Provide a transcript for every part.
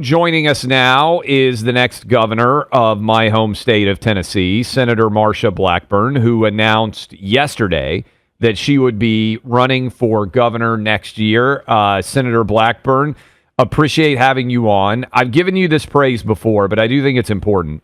Joining us now is the next governor of my home state of Tennessee, Senator Marsha Blackburn, who announced yesterday that she would be running for governor next year. Senator Blackburn, appreciate having you on. I've given you this praise before, but I do think it's important.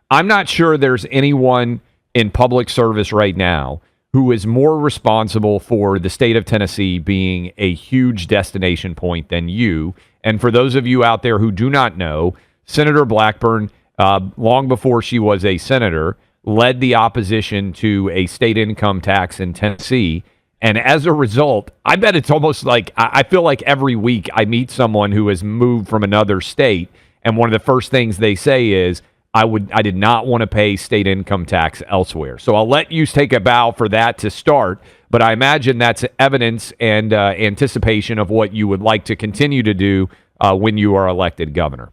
I'm not sure there's anyone in public service right now who is more responsible for the state of Tennessee being a huge destination point than you. And for those of you out there who do not know, Senator Blackburn, long before she was a senator, led the opposition to a state income tax in Tennessee. And as a result, I bet it's almost like I feel like every week I meet someone who has moved from another state, and one of the first things they say is, I did not want to pay state income tax elsewhere. So I'll let you take a bow for that to start, but I imagine that's evidence and anticipation of what you would like to continue to do when you are elected governor.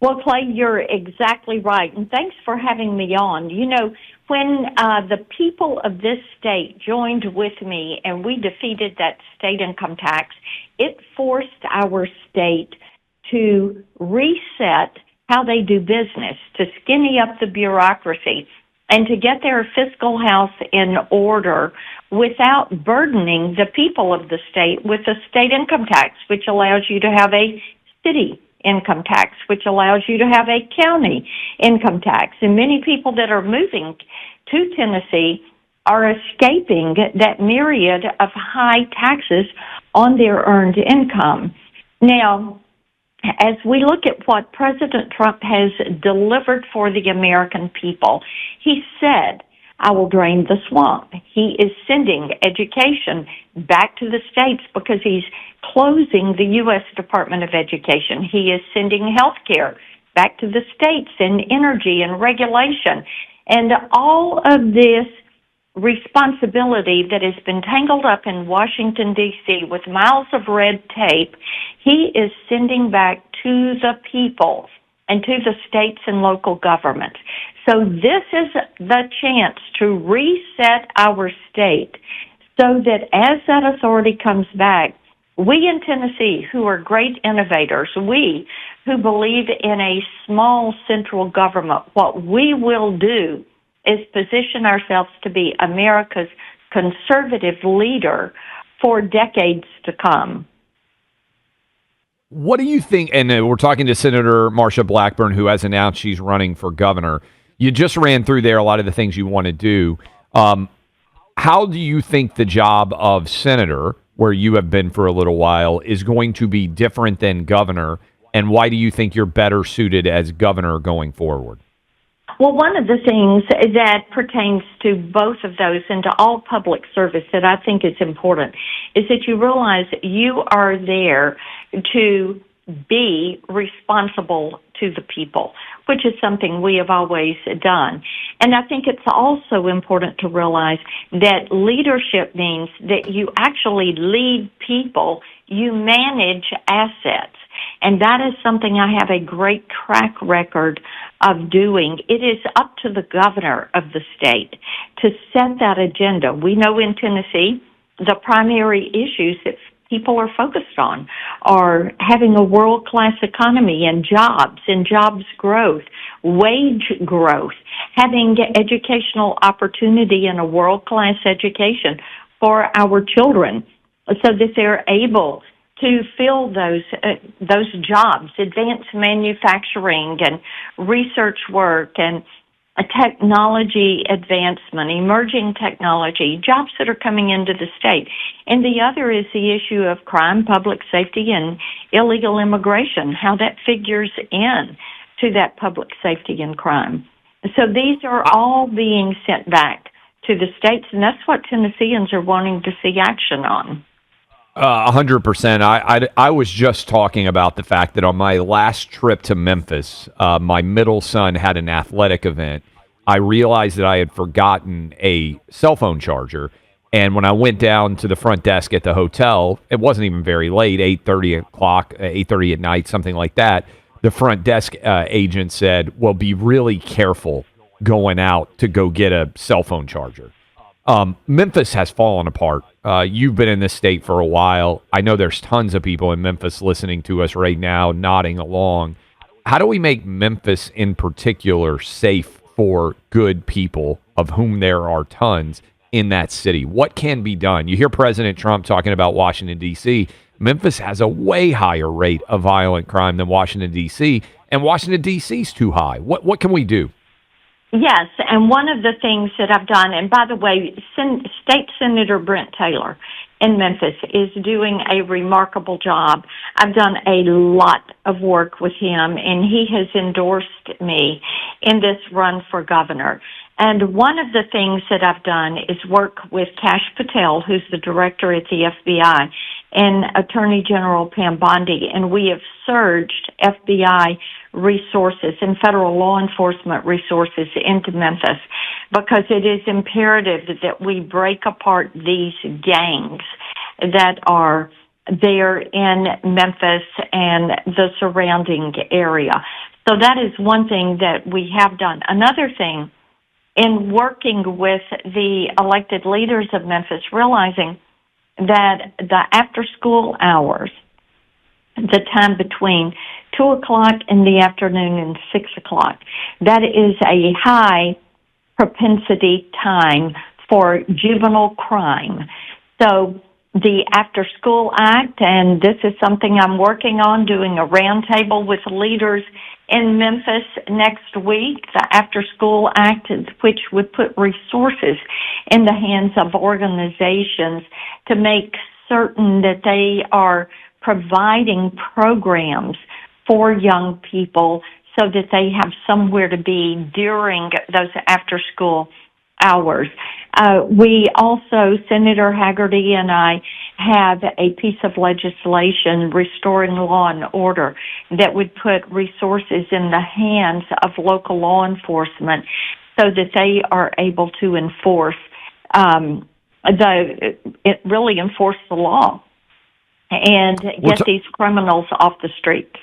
Well, Clay, you're exactly right, and thanks for having me on. You know, when the people of this state joined with me and we defeated that state income tax, it forced our state to reset how they do business, to skinny up the bureaucracy, and to get their fiscal house in order without burdening the people of the state with a state income tax, which allows you to have a city income tax, which allows you to have a county income tax. And many people that are moving to Tennessee are escaping that myriad of high taxes on their earned income. Now, as we look at what President Trump has delivered for the American people, he said, I will drain the swamp. He is sending education back to the states because he's closing the U.S. Department of Education. He is sending health care back to the states and energy and regulation. And all of this responsibility that has been tangled up in Washington, D.C. with miles of red tape, he is sending back to the people and to the states and local governments. So this is the chance to reset our state so that as that authority comes back, we in Tennessee, who are great innovators, we who believe in a small central government, what we will do is position ourselves to be America's conservative leader for decades to come. What do you think? And we're talking to Senator Marsha Blackburn, who has announced she's running for governor. You just ran through there a lot of the things you want to do. How do you think the job of senator, where you have been for a little while, is going to be different than governor? And why do you think you're better suited as governor going forward? Well, one of the things that pertains to both of those and to all public service that I think is important is that you realize you are there to be responsible to the people, which is something we have always done. And I think it's also important to realize that leadership means that you actually lead people, you manage assets. And that is something I have a great track record of doing. It is up to the governor of the state to set that agenda. We know in Tennessee, the primary issues that people are focused on are having a world-class economy and jobs growth, wage growth, having educational opportunity and a world-class education for our children so that they're able to fill those jobs, advanced manufacturing and research work and a technology advancement, emerging technology, jobs that are coming into the state. And the other is the issue of crime, public safety, and illegal immigration, how that figures in to that public safety and crime. So these are all being sent back to the states, and that's what Tennesseans are wanting to see action on. 100%. I was just talking about the fact that on my last trip to Memphis, my middle son had an athletic event. I realized that I had forgotten a cell phone charger. And when I went down to the front desk at the hotel, it wasn't even very late, 8:30 at night, something like that. The front desk agent said, well, be really careful going out to go get a cell phone charger. Memphis has fallen apart. You've been in this state for a while. I know there's tons of people in Memphis listening to us right now, nodding along. How do we make Memphis in particular safe for good people, of whom there are tons in that city? What can be done? You hear President Trump talking about Washington, D.C. Memphis has a way higher rate of violent crime than Washington, D.C., and Washington, D.C. is too high. What can we do? Yes, and one of the things that I've done, and by the way, State Senator Brent Taylor in Memphis is doing a remarkable job. I've done a lot of work with him, and he has endorsed me in this run for governor. And one of the things that I've done is work with Kash Patel, who's the director at the FBI, and Attorney General Pam Bondi, and we have surged FBI resources and federal law enforcement resources into Memphis because it is imperative that we break apart these gangs that are there in Memphis and the surrounding area. So that is one thing that we have done. Another thing, in working with the elected leaders of Memphis, realizing that the after-school hours, the time between 2 o'clock in the afternoon and 6 o'clock, that is a high propensity time for juvenile crime. So the After School Act, and this is something I'm working on, doing a roundtable with leaders in Memphis next week, the After School Act, which would put resources in the hands of organizations to make certain that they are providing programs for young people so that they have somewhere to be during those after-school hours. We also, Senator Haggerty and I, have a piece of legislation restoring law and order that would put resources in the hands of local law enforcement so that they are able to enforce enforce the law and get these criminals off the streets.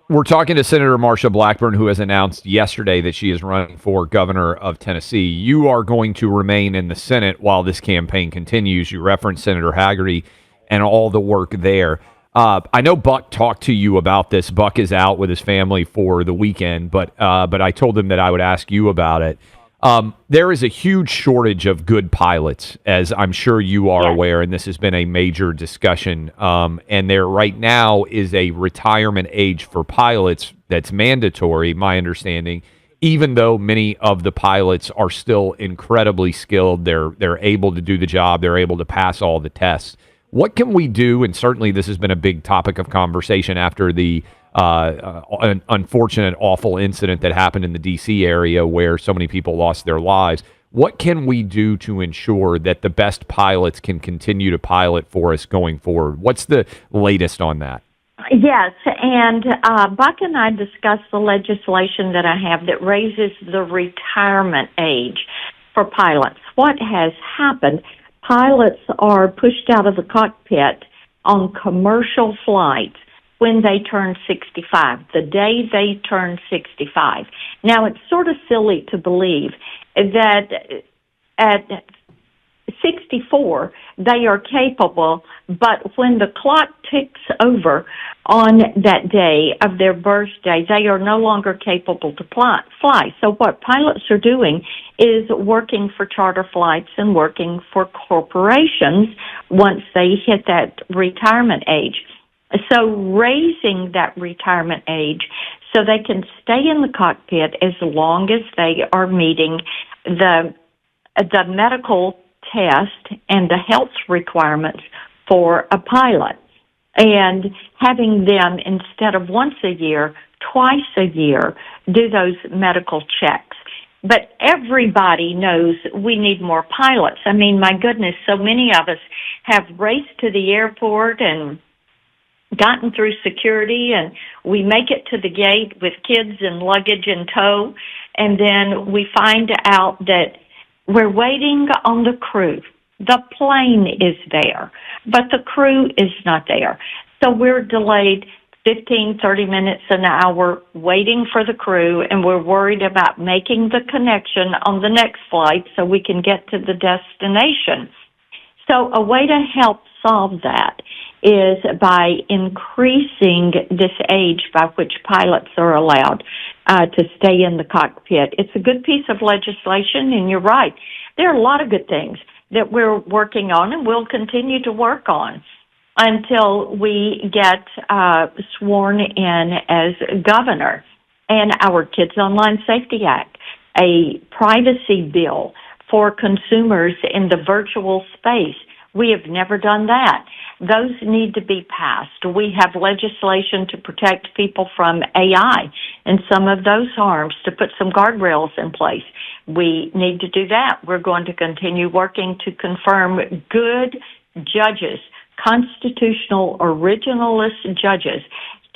We're talking to Senator Marsha Blackburn, who has announced yesterday that she is running for governor of Tennessee. You are going to remain in the Senate while this campaign continues. You referenced Senator Haggerty and all the work there. I know Buck talked to you about this. Buck is out with his family for the weekend, but I told him that I would ask you about it. There is a huge shortage of good pilots, as I'm sure you are aware, and this has been a major discussion. And there right now is a retirement age for pilots that's mandatory, my understanding, even though many of the pilots are still incredibly skilled. They're able to do the job. They're able to pass all the tests. What can we do? And certainly this has been a big topic of conversation after the an unfortunate, awful incident that happened in the D.C. area where so many people lost their lives. What can we do to ensure that the best pilots can continue to pilot for us going forward? What's the latest on that? Yes, and Buck and I discussed the legislation that I have that raises the retirement age for pilots. What has happened, pilots are pushed out of the cockpit on commercial flights when they turn 65, the day they turn 65. Now, it's sort of silly to believe that at 64, they are capable, but when the clock ticks over on that day of their birthday, they are no longer capable to fly. So what pilots are doing is working for charter flights and working for corporations once they hit that retirement age. So raising that retirement age so they can stay in the cockpit as long as they are meeting the medical test and the health requirements for a pilot. And having them, instead of once a year, twice a year, do those medical checks. But everybody knows we need more pilots. I mean, my goodness, so many of us have raced to the airport and gotten through security, and we make it to the gate with kids and luggage in tow, and then we find out that we're waiting on the crew. The plane is there, but the crew is not there. So we're delayed 15, 30 minutes, an hour waiting for the crew, and we're worried about making the connection on the next flight so we can get to the destination. So a way to help solve that is by increasing this age by which pilots are allowed to stay in the cockpit. It's a good piece of legislation, and you're right. There are a lot of good things that we're working on and will continue to work on until we get sworn in as governor. And our Kids Online Safety Act, a privacy bill for consumers in the virtual space. We have never done that. Those need to be passed. We have legislation to protect people from AI and some of those harms, to put some guardrails in place. We need to do that. We're going to continue working to confirm good judges, constitutional originalist judges,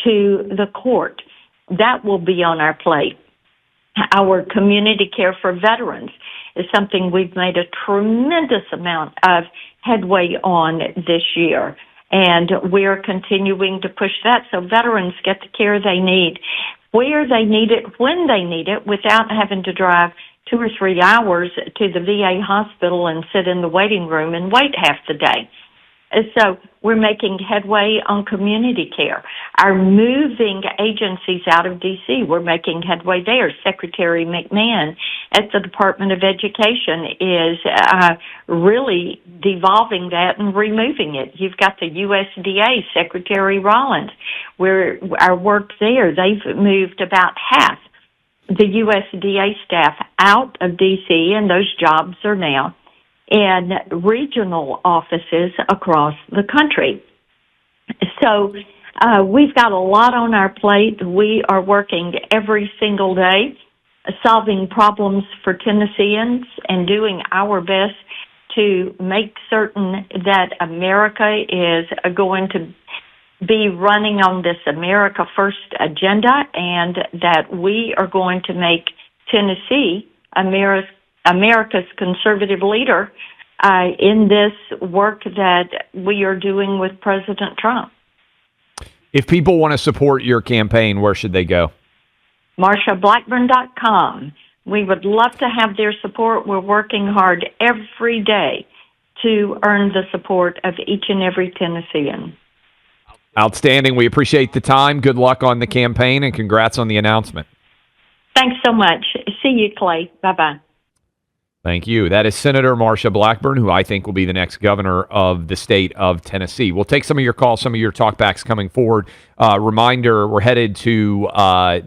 to the court. That will be on our plate. Our community care for veterans is something we've made a tremendous amount of headway on this year. And we're continuing to push that so veterans get the care they need, where they need it, when they need it, without having to drive 2 or 3 hours to the VA hospital and sit in the waiting room and wait half the day. And so we're making headway on community care. Our moving agencies out of D.C., we're making headway there. Secretary McMahon at the Department of Education is really devolving that and removing it. You've got the USDA, Secretary Rollins, where our work there, they've moved about half the USDA staff out of D.C., and those jobs are now in regional offices across the country. So we've got a lot on our plate. We are working every single day, solving problems for Tennesseans and doing our best to make certain that America is going to be running on this America First agenda, and that we are going to make Tennessee America's conservative leader in this work that we are doing with President Trump. If people want to support your campaign, where should they go? MarshaBlackburn.com. We would love to have their support. We're working hard every day to earn the support of each and every Tennessean. Outstanding. We appreciate the time. Good luck on the campaign, and congrats on the announcement. Thanks so much. See you, Clay. Bye-bye. Thank you. That is Senator Marsha Blackburn, who I think will be the next governor of the state of Tennessee. We'll take some of your calls, some of your talkbacks coming forward. Reminder, we're headed to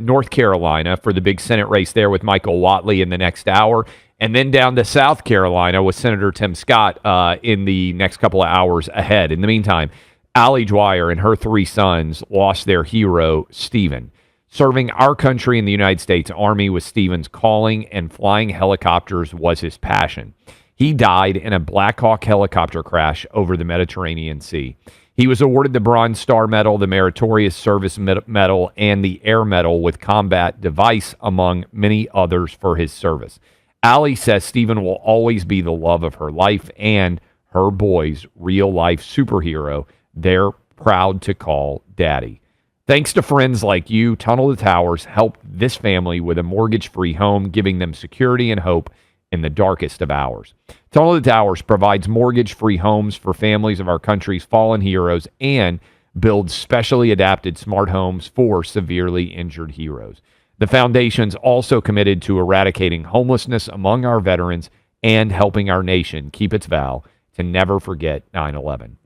North Carolina for the big Senate race there with Michael Whatley in the next hour, and then down to South Carolina with Senator Tim Scott in the next couple of hours ahead. In the meantime, Allie Dwyer and her 3 sons lost their hero, Stephen. Serving our country in the United States Army was Stephen's calling, and flying helicopters was his passion. He died in a Black Hawk helicopter crash over the Mediterranean Sea. He was awarded the Bronze Star Medal, the Meritorious Service Medal, and the Air Medal with Combat Device, among many others, for his service. Allie says Stephen will always be the love of her life and her boys' real-life superhero they're proud to call Daddy. Thanks to friends like you, Tunnel to Towers helped this family with a mortgage-free home, giving them security and hope in the darkest of hours. Tunnel to Towers provides mortgage-free homes for families of our country's fallen heroes and builds specially adapted smart homes for severely injured heroes. The foundation's also committed to eradicating homelessness among our veterans and helping our nation keep its vow to never forget 9/11.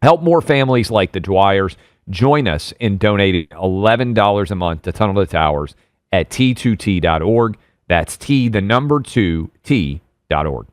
Help more families like the Dwyers. Join us in donating $11 a month to Tunnel to Towers at T2T.org. That's T, the number 2, T.org.